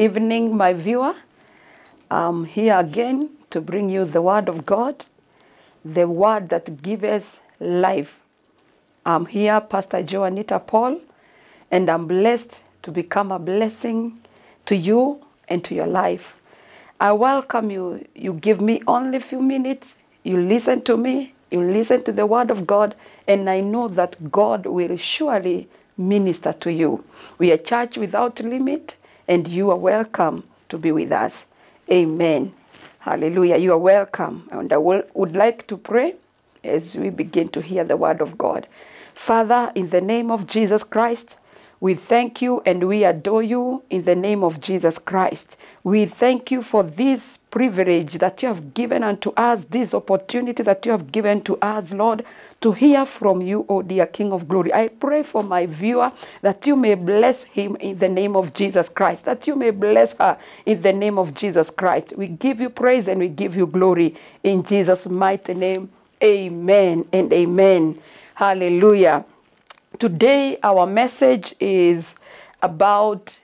evening, my viewer. I'm here again to bring you the Word of God, the Word that gives life. I'm here, Pastor Joanita Paul, and I'm blessed to become a blessing to you and to your life. I welcome you. You give me only a few minutes. You listen to me. You listen to the Word of God, and I know that God will surely minister to you. We are a church without limit, and you are welcome to be with us. Amen. Hallelujah. You are welcome. And I would like to pray as we begin to hear the Word of God. Father, in the name of Jesus Christ, we thank you and we adore you in the name of Jesus Christ. We thank you for this privilege that you have given unto us, this opportunity that you have given to us, Lord, to hear from you, O dear King of Glory. I pray for my viewer that you may bless him in the name of Jesus Christ, that you may bless her in the name of Jesus Christ. We give you praise and we give you glory in Jesus' mighty name. Amen and amen. Hallelujah. Today, our message is about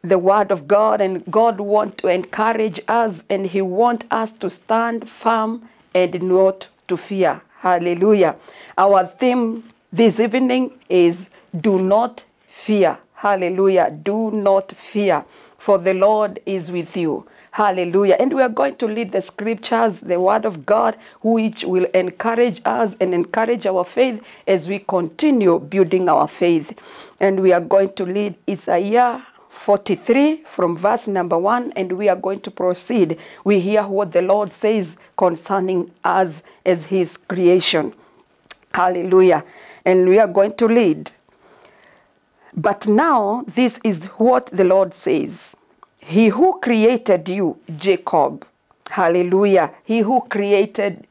the Word of God, and God wants to encourage us, and He wants us to stand firm and not to fear. Hallelujah. Our theme this evening is do not fear. Hallelujah. Do not fear, for the Lord is with you. Hallelujah. And we are going to read the scriptures, the Word of God, which will encourage us and encourage our faith as we continue building our faith. And we are going to read Isaiah 43 from verse number 1, and we are going to proceed. We hear what the Lord says concerning us as His creation. Hallelujah. And we are going to read. But now this is what the Lord says. He who created you, Jacob. Hallelujah. He who created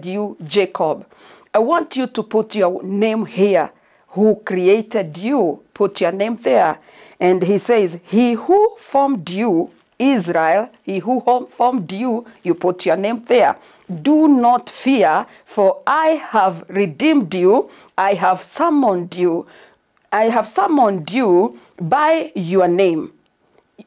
you, Jacob. I want you to put your name here. Who created you? Put your name there. And he says, he who formed you, Israel, he who formed you, you put your name there. Do not fear, for I have redeemed you. I have summoned you. I have summoned you by your name.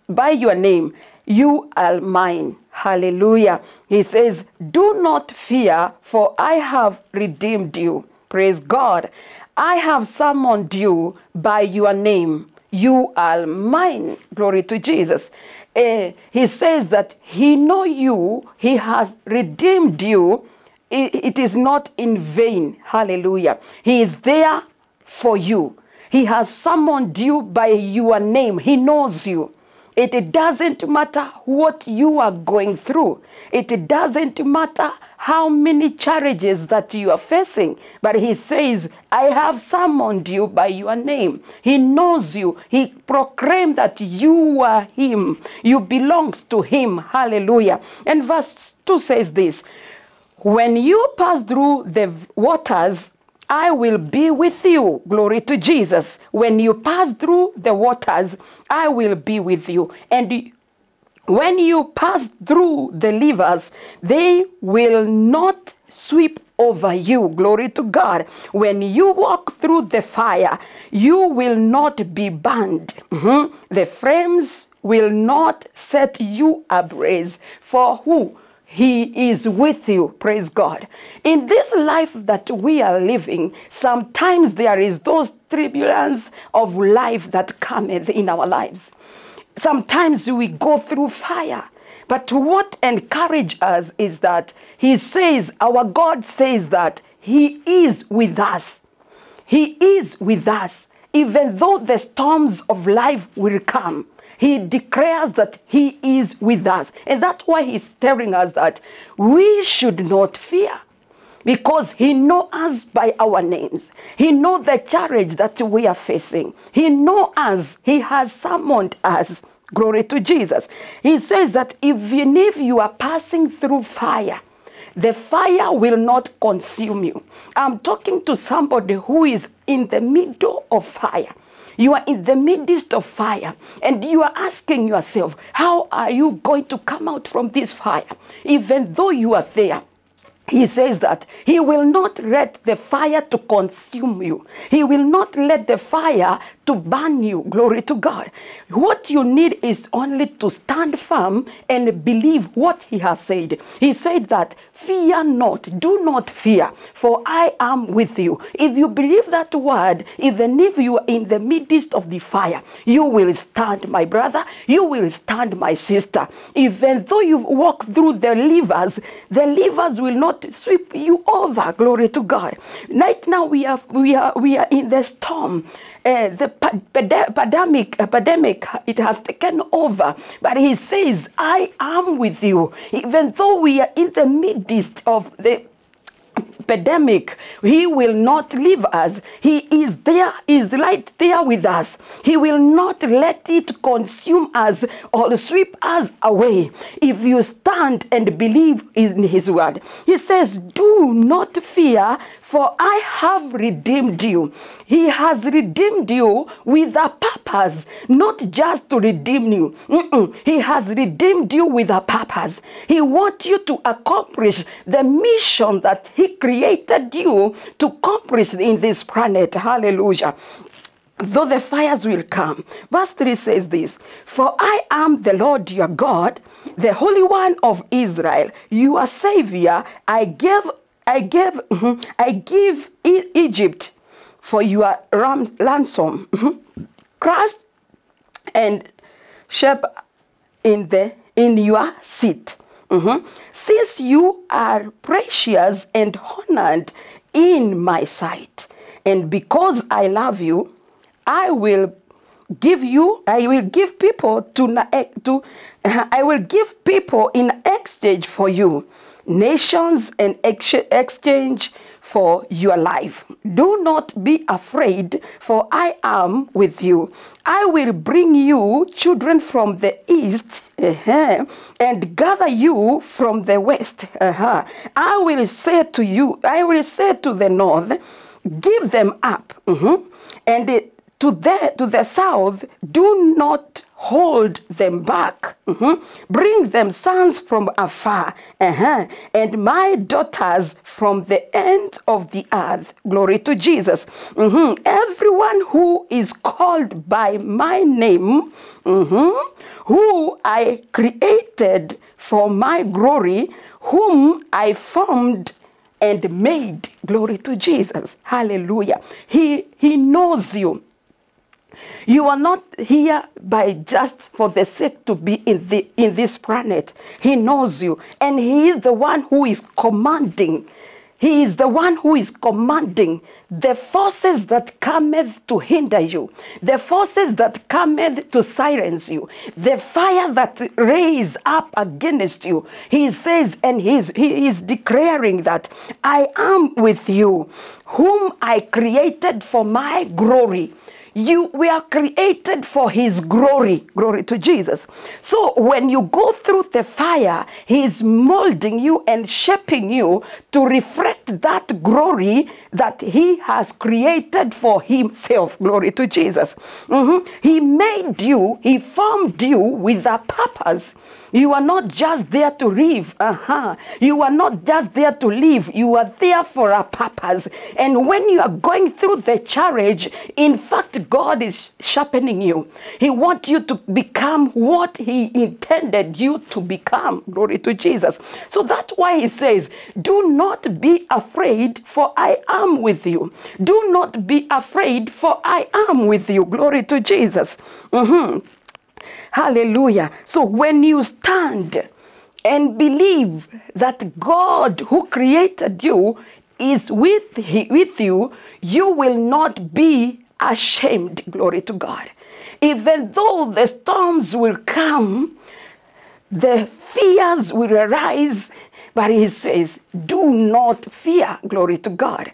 By your name, you are mine. Hallelujah. He says, do not fear, for I have redeemed you. Praise God. I have summoned you by your name. You are mine. Glory to Jesus. He says that he knows you. He has redeemed you. It is not in vain. Hallelujah. He is there for you. He has summoned you by your name. He knows you. It doesn't matter what you are going through. It doesn't matter how many challenges that you are facing. But he says, I have summoned you by your name. He knows you. He proclaimed that you are him. You belong to him. Hallelujah. And verse 2 says this, when you pass through the waters, I will be with you. Glory to Jesus. When you pass through the waters, I will be with you. And when you pass through the rivers, they will not sweep over you. Glory to God. When you walk through the fire, you will not be burned. The flames will not set you ablaze. For who? He is with you. Praise God. In this life that we are living, sometimes there is those turbulence of life that cometh in our lives. Sometimes we go through fire. But what encourages us is that he says, our God says that he is with us. He is with us. Even though the storms of life will come, he declares that he is with us. And that's why he's telling us that we should not fear. Because he knows us by our names. He knows the challenge that we are facing. He knows us. He has summoned us. Glory to Jesus. He says that even if you are passing through fire, the fire will not consume you. I'm talking to somebody who is in the middle of fire. You are in the midst of fire, and you are asking yourself, how are you going to come out from this fire? Even though you are there, he says that he will not let the fire to consume you. He will not let the fire to burn you. Glory to God. What you need is only to stand firm and believe what he has said. He said that, fear not, do not fear, for I am with you. If you believe that word, even if you are in the midst of the fire, you will stand, my brother. You will stand, my sister. Even though you walk through the rivers will not sweep you over. Glory to God. Right now we are in the storm. The pandemic, it has taken over. But he says, I am with you. Even though we are in the midst of the pandemic, he will not leave us. He is there, is right there with us. He will not let it consume us or sweep us away if you stand and believe in his word. He says, do not fear, for I have redeemed you. He has redeemed you with a purpose, not just to redeem you. He has redeemed you with a purpose. He wants you to accomplish the mission that he created you to accomplish in this planet. Hallelujah. Though the fires will come. Verse 3 says this, for I am the Lord your God, the Holy One of Israel, your Savior. I give Egypt for your ransom, crushed and sheep in your seat. Since you are precious and honored in my sight, and because I love you, I will give people in exchange for you, nations in exchange for your life. Do not be afraid, for I am with you. I will bring you children from the east and gather you from the west. I will say to the north, give them up, and to the south, do not hold them back. Bring them sons from afar, and my daughters from the end of the earth. Glory to Jesus. Everyone who is called by my name, who I created for my glory, whom I formed and made. Glory to Jesus. Hallelujah. He knows you. You are not here by just for the sake to be in this planet. He knows you, and he is the one who is commanding. He is the one who is commanding the forces that cometh to hinder you, the forces that cometh to silence you, the fire that raise up against you. He says, and he is declaring that I am with you, whom I created for my glory. We are created for his glory. Glory to Jesus. So when you go through the fire, he is molding you and shaping you to reflect that glory that he has created for himself. Glory to Jesus. He made you, he formed you with a purpose. You are not just there to live. You are not just there to live. You are there for a purpose. And when you are going through the challenge, in fact, God is sharpening you. He wants you to become what he intended you to become. Glory to Jesus. So that's why he says, do not be afraid, for I am with you. Do not be afraid, for I am with you. Glory to Jesus. Hallelujah. So when you stand and believe that God who created you is with you, you will not be ashamed. Glory to God. Even though the storms will come, the fears will arise, but he says, do not fear. Glory to God.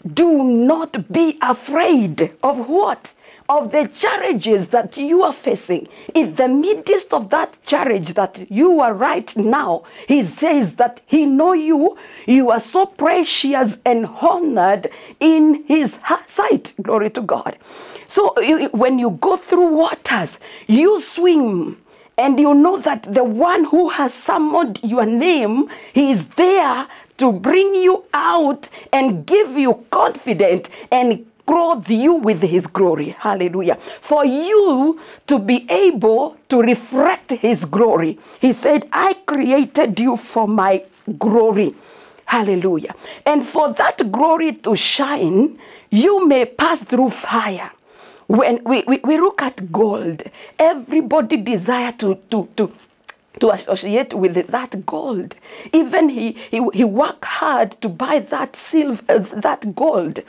Do not be afraid of what? Of the challenges that you are facing. In the midst of that challenge that you are right now, he says that he knows you. You are so precious and honored in his sight. Glory to God. So when you go through waters, you swim. And you know that the one who has summoned your name, he is there to bring you out and give you confidence and clothe you with his glory. Hallelujah. For you to be able to reflect his glory. He said, I created you for my glory. Hallelujah. And for that glory to shine, you may pass through fire. When we look at gold, everybody desire to associate with that gold. Even he worked hard to buy that silver, that gold.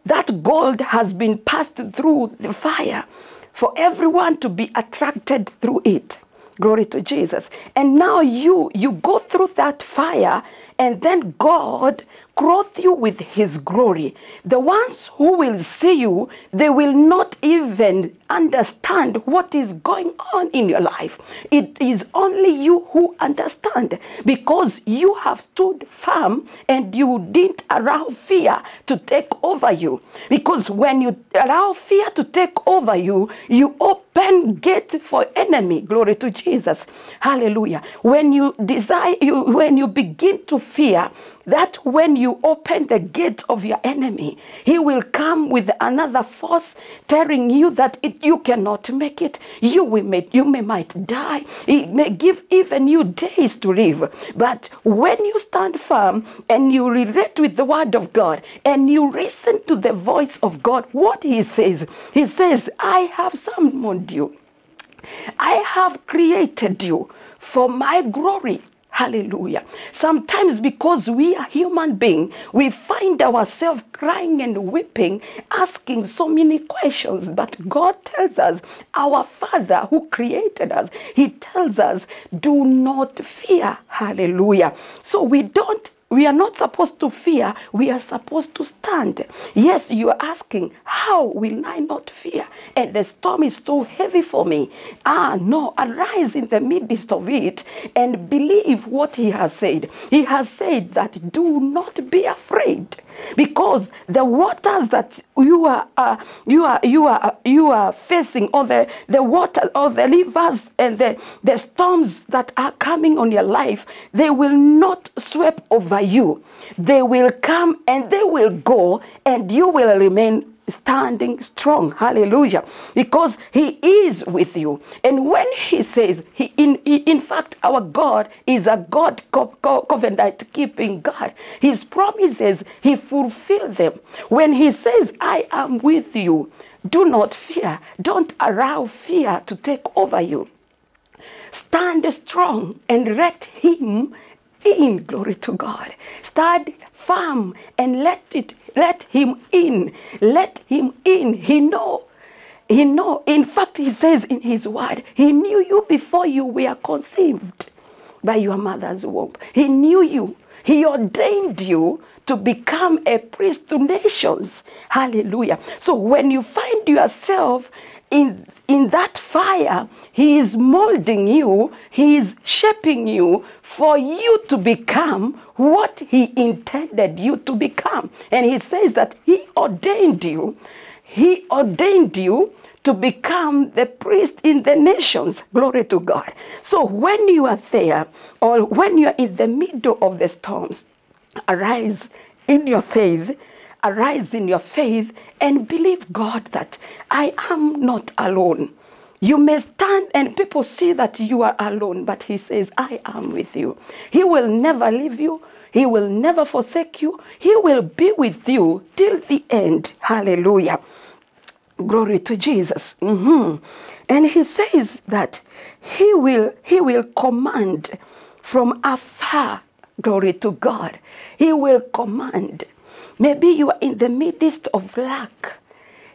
That gold has been passed through the fire for everyone to be attracted through it. Glory to Jesus. And now you go through that fire, and then God clothe you with his glory. The ones who will see you, they will not even understand what is going on in your life. It is only you who understand, because you have stood firm and you didn't allow fear to take over you. Because when you allow fear to take over you, you open gate for enemy. Glory to Jesus. Hallelujah. When you when you begin to fear, that when you open the gate of your enemy, he will come with another force telling you that you cannot make it. You might die. He may give even you days to live. But when you stand firm and you relate with the word of God and you listen to the voice of God, what he says, I have summoned you. I have created you for my glory. Hallelujah. Sometimes because we are human beings, we find ourselves crying and weeping, asking so many questions. But God tells us, our Father who created us, he tells us, do not fear. Hallelujah. So we are not supposed to fear. We are supposed to stand. Yes, you are asking, how will I not fear? And the storm is so heavy for me. No, arise in the midst of it and believe what he has said. He has said that do not be afraid, because the waters that you are facing, or the water, or the rivers and the storms that are coming on your life, they will not sweep over you. They will come and they will go, and you will remain standing strong. Hallelujah. Because he is with you. And when he says, in fact, our God is a God covenant keeping God. His promises, he fulfills them. When he says, I am with you, do not fear. Don't allow fear to take over you. Stand strong and let him in. Glory to God. Stand firm and let him in. Let him in. He know. In fact, he says in his word, he knew you before you were conceived by your mother's womb. He knew you. He ordained you to become a priest to nations. Hallelujah. So when you find yourself in that fire, he is molding you, he is shaping you for you to become what he intended you to become. And he says that he ordained you to become the priest in the nations. Glory to God. So when you are there, or when you are in the middle of the storms, arise in your faith. Arise in your faith and believe God that I am not alone. You may stand and people see that you are alone, but he says, I am with you. He will never leave you. He will never forsake you. He will be with you till the end. Hallelujah. Glory to Jesus. And he says that he will command from afar. Glory to God. He will command. Maybe you are in the midst of lack.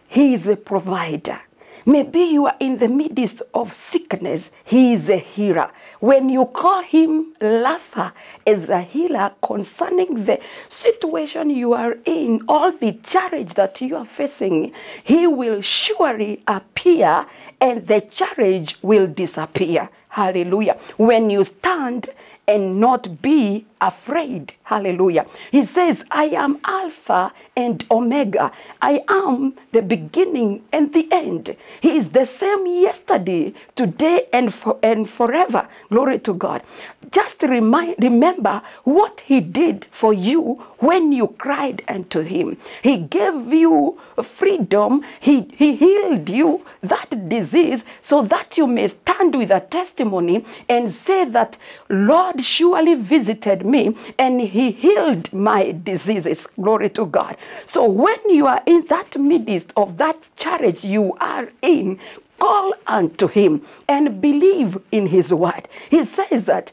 He is a provider. Maybe you are in the midst of sickness. He is a healer. When you call him Rapha as a healer concerning the situation you are in, all the challenge that you are facing, he will surely appear and the challenge will disappear. Hallelujah. When you stand and not be afraid. Hallelujah. He says, I am Alpha and Omega. I am the beginning and the end. He is the same yesterday, today, and forever. Glory to God. Just remember what he did for you when you cried unto him. He gave you freedom. He healed you that disease so that you may stand with a testimony and say that, Lord surely visited me and he healed my diseases. Glory to God. So when you are in that midst of that challenge you are in, call unto him and believe in his word. He says that,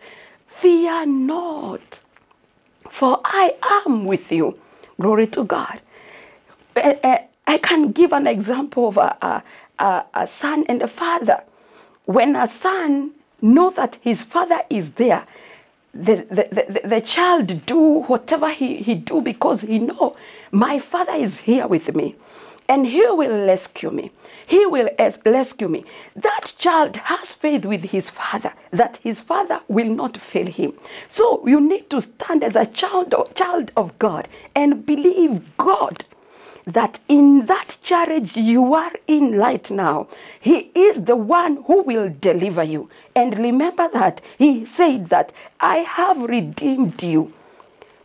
fear not, for I am with you. Glory to God. I can give an example of a son and a father. When a son knows that his father is there, the child do whatever he do because he know my father is here with me and he will rescue me. He will rescue me. That child has faith with his father that his father will not fail him. So you need to stand as a child of God and believe God that in that challenge you are in right now, he is the one who will deliver you. And remember that he said that I have redeemed you,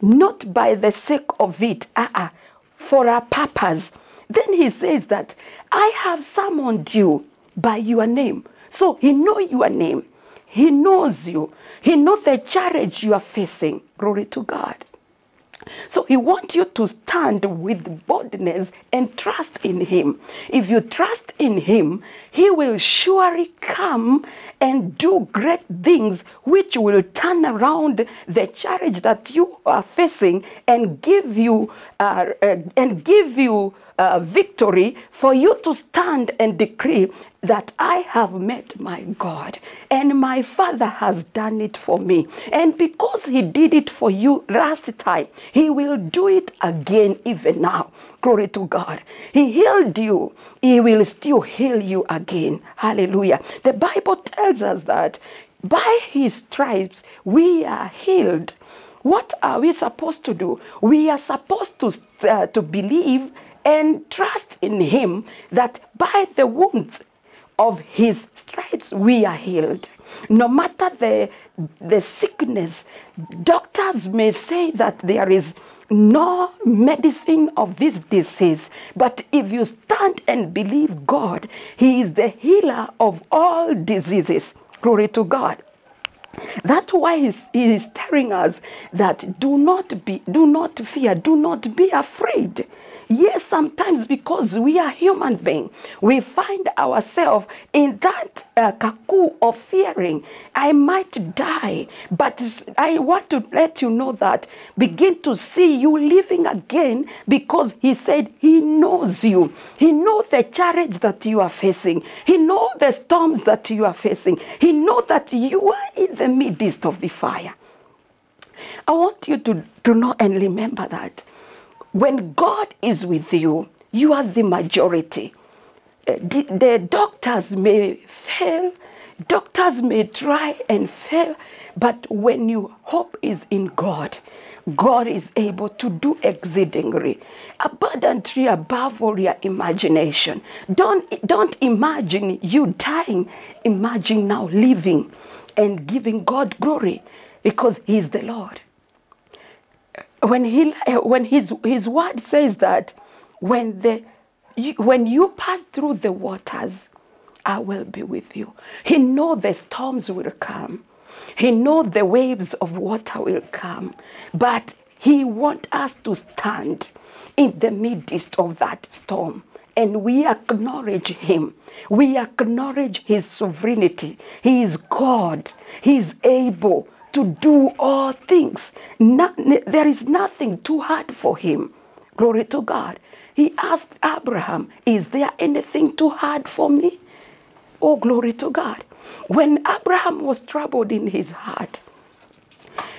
not by the sake of it, for a purpose. Then he says that I have summoned you by your name. So he knows your name. He knows you. He knows the challenge you are facing. Glory to God. So he wants you to stand with boldness and trust in him. If you trust in him, he will surely come and do great things which will turn around the challenge that you are facing and give you victory for you to stand and decree that I have met my God and my Father has done it for me. And because he did it for you last time, he will do it again even now. Glory to God. He healed you. He will still heal you again. Hallelujah. The Bible tells us that by his stripes we are healed. What are we supposed to do? We are supposed to believe and trust in him that by the wounds of his stripes we are healed. No matter the sickness, doctors may say that there is no medicine of this disease, but if you stand and believe God, he is the healer of all diseases. Glory to God. That's why he is telling us that do not fear, do not be afraid. Yes, sometimes because we are human beings, we find ourselves in that cuckoo of fearing. I might die, but I want to let you know that begin to see you living again because he said he knows you. He knows the challenge that you are facing. He knows the storms that you are facing. He knows that you are in the midst of the fire. I want you to know and remember that when God is with you, you are the majority. The doctors may fail, doctors may try and fail, but when your hope is in God, God is able to do exceedingly, abundantly above all your imagination. Don't imagine you dying. Imagine now living and giving God glory because he is the Lord. When his word says that when you pass through the waters, I will be with you. He knows the storms will come. He knows the waves of water will come. But he wants us to stand in the midst of that storm. And we acknowledge him. We acknowledge his sovereignty. He is God. He is able to do all things. There is nothing too hard for him. Glory to God. He asked Abraham, is there anything too hard for me? Oh, glory to God. When Abraham was troubled in his heart,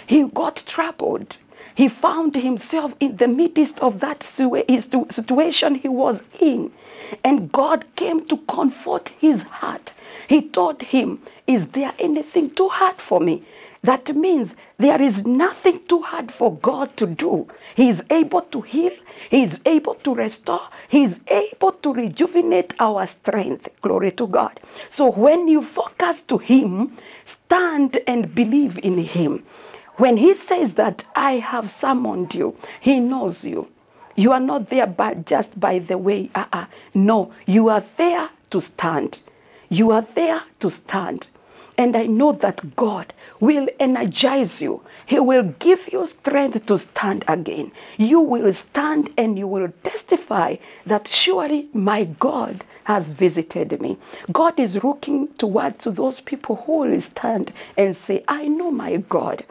he got troubled. He found himself in the midst of that situation he was in. And God came to comfort his heart. He told him, is there anything too hard for me? That means there is nothing too hard for God to do. He is able to heal. He is able to restore. He is able to rejuvenate our strength. Glory to God. So when you focus to him, stand and believe in him. When he says that I have summoned you, he knows you. You are not there just by the way. No, you are there to stand. You are there to stand. And I know that God will energize you. He will give you strength to stand again. You will stand and you will testify that surely my God has visited me. God is looking towards those people who will stand and say, I know my God.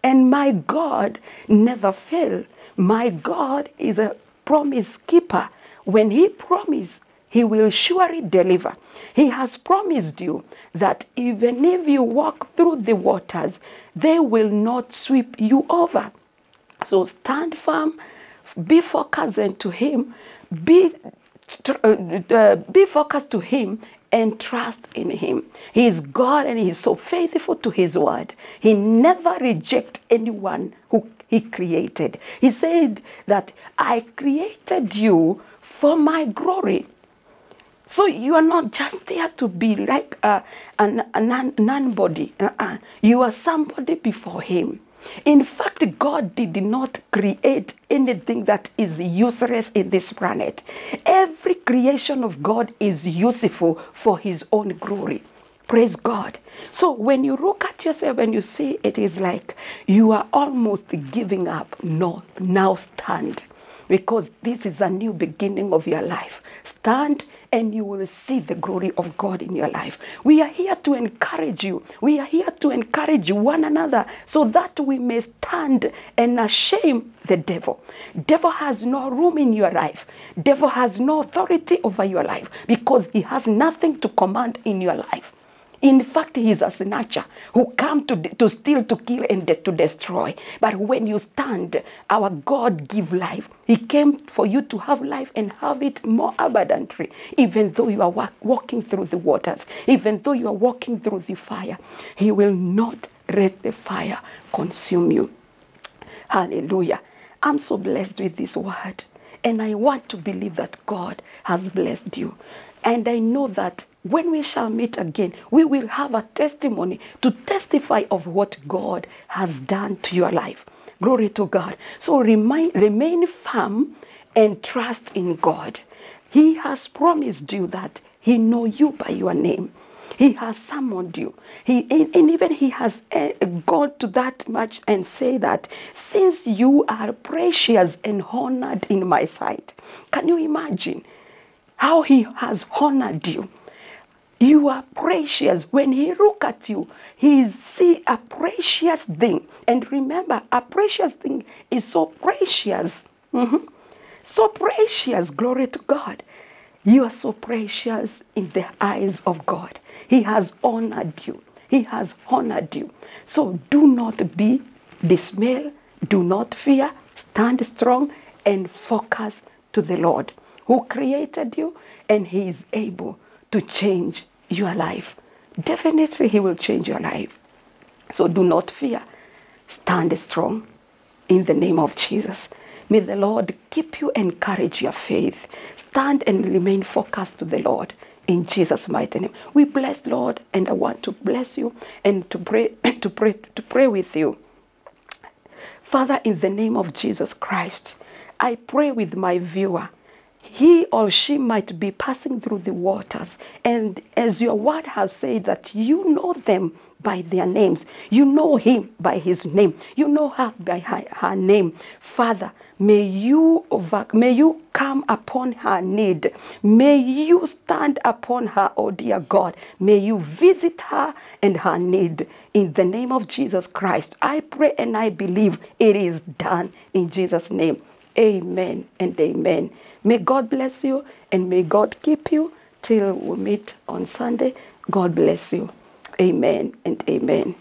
And my God never fails. My God is a promise keeper. When he promised, he will surely deliver. He has promised you that even if you walk through the waters, they will not sweep you over. So stand firm, be focused into him, be focused to him, and trust in him. He is God and he is so faithful to his word. He never rejects anyone who he created. He said that I created you for my glory. So you are not just there to be like a non-body. You are somebody before him. In fact, God did not create anything that is useless in this planet. Every creation of God is useful for his own glory. Praise God. So when you look at yourself and you see it is like you are almost giving up, no, now stand. Because this is a new beginning of your life. Stand and you will see the glory of God in your life. We are here to encourage you. We are here to encourage one another so that we may stand and shame the devil. Devil has no room in your life. Devil has no authority over your life because he has nothing to command in your life. In fact, he is a snatcher who comes to steal, to kill, and to destroy. But when you stand, our God gives life. He came for you to have life and have it more abundantly. Even though you are walking through the waters, even though you are walking through the fire, he will not let the fire consume you. Hallelujah. I'm so blessed with this word. And I want to believe that God has blessed you. And I know that when we shall meet again, we will have a testimony to testify of what God has done to your life. Glory to God. So remain firm and trust in God. He has promised you that he knows you by your name. He has summoned you. And even he has gone to that much and say that since you are precious and honored in my sight. Can you imagine how he has honored you? You are precious. When he look at you, he see a precious thing. And remember, a precious thing is so precious. So precious. Glory to God. You are so precious in the eyes of God. He has honored you. He has honored you. So do not be dismayed. Do not fear. Stand strong and focus to the Lord who created you, and he is able to change your life. Definitely he will change your life. So do not fear. Stand strong in the name of Jesus. May the Lord keep you, encourage your faith. Stand and remain focused to the Lord in Jesus' mighty name. We bless Lord, and I want to bless you and to pray with you. Father, in the name of Jesus Christ, I pray with my viewer. He or she might be passing through the waters. And as your word has said that you know them by their names. You know him by his name. You know her by her name. Father, may you come upon her need. May you stand upon her, oh dear God. May you visit her and her need. In the name of Jesus Christ, I pray and I believe it is done in Jesus' name. Amen and amen. May God bless you and may God keep you till we meet on Sunday. God bless you. Amen and amen.